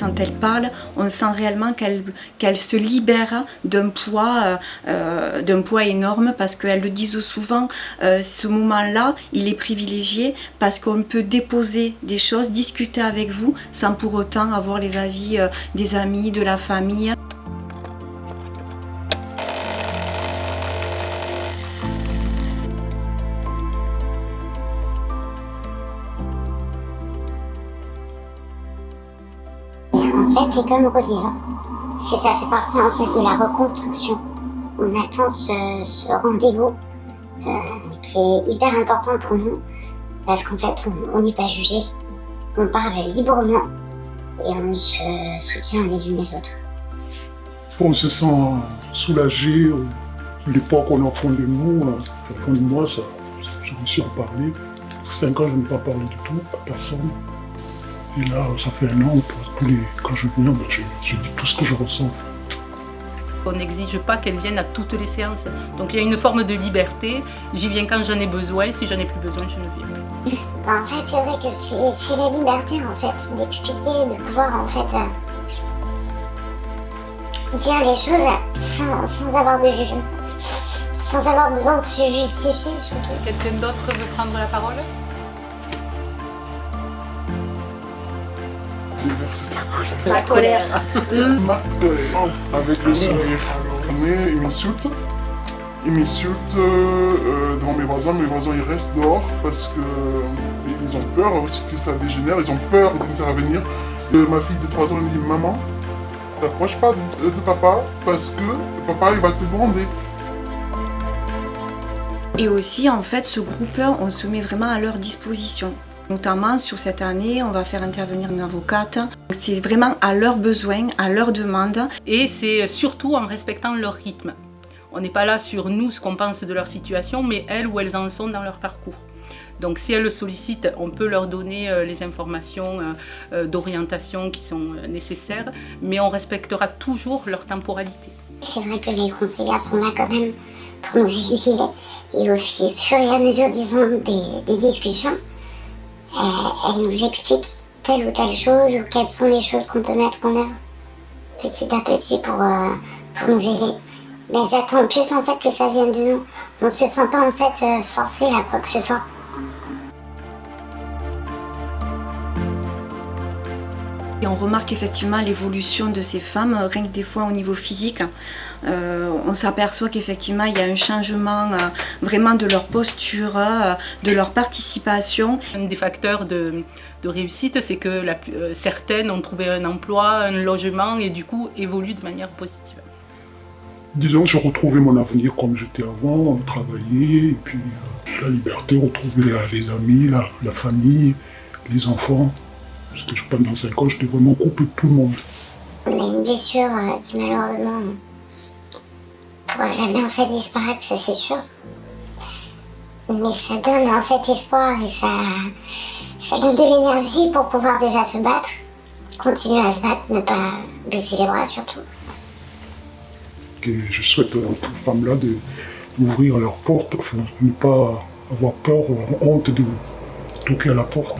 quand elle parle, on sent réellement qu'elle se libère d'un poids énorme, parce qu'elles le disent souvent, ce moment-là, il est privilégié parce qu'on peut déposer des choses, discuter avec vous sans pour autant avoir les avis des amis, de la famille. En fait, c'est comme revivre. Ça fait partie en fait de la reconstruction. On attend ce rendez-vous qui est hyper important pour nous, parce qu'en fait, on n'est pas jugé. On parle librement et on se soutient les unes les autres. On se sent soulagé. Les poids qu'on a au fond de nous, au fond de moi, ça, je me suis reparlé. 5 ans, je n'ai pas parlé du tout à personne. Et là, ça fait 1 an, quand je viens, je dis tout ce que je ressens. On n'exige pas qu'elle vienne à toutes les séances. Donc il y a une forme de liberté. J'y viens quand j'en ai besoin. Si j'en ai plus besoin, je ne viens plus. En fait, c'est vrai que c'est la liberté en fait, d'expliquer, de pouvoir en fait dire les choses sans avoir de jugement, sans avoir besoin de se justifier surtout. Quelqu'un d'autre veut prendre la parole ? La colère. Ma colère avec le sourire. Ils m'insultent devant mes voisins. Mes voisins ils restent dehors parce qu'ils ont peur aussi que ça dégénère. Ils ont peur d'intervenir. Ma fille de 3 ans elle dit maman, t'approches pas de papa parce que papa il va te gronder. Et aussi, en fait, ce groupe, on se met vraiment à leur disposition. Notamment sur cette année, on va faire intervenir une avocate. C'est vraiment à leurs besoins, à leurs demandes. Et c'est surtout en respectant leur rythme. On n'est pas là sur nous, ce qu'on pense de leur situation, mais elles, où elles en sont dans leur parcours. Donc si elles le sollicitent, on peut leur donner les informations d'orientation qui sont nécessaires, mais on respectera toujours leur temporalité. C'est vrai que les conseillères sont là quand même pour nous aiguiller. Et au fur et à mesure, disons, des discussions, elle nous explique telle ou telle chose, ou quelles sont les choses qu'on peut mettre en œuvre petit à petit pour nous aider. Mais elles attendent plus en fait que ça vienne de nous. On ne se sent pas en fait forcé à quoi que ce soit. Et on remarque effectivement l'évolution de ces femmes, rien que des fois au niveau physique. On s'aperçoit qu'effectivement il y a un changement vraiment de leur posture, de leur participation. Un des facteurs de réussite, c'est que certaines ont trouvé un emploi, un logement et du coup évoluent de manière positive. Disons, je retrouvais mon avenir comme j'étais avant, travailler, et puis la liberté, retrouver les amis, la famille, les enfants. Parce que pendant 5 ans, j'étais vraiment coupé de tout le monde. On a une blessure qui malheureusement ne pourra jamais en fait disparaître, ça c'est sûr. Mais ça donne en fait espoir et ça donne de l'énergie pour pouvoir déjà se battre, continuer à se battre, ne pas baisser les bras surtout. Et je souhaite à toutes les femmes-là d'ouvrir leurs portes, enfin, ne pas avoir peur ou honte de toquer à la porte.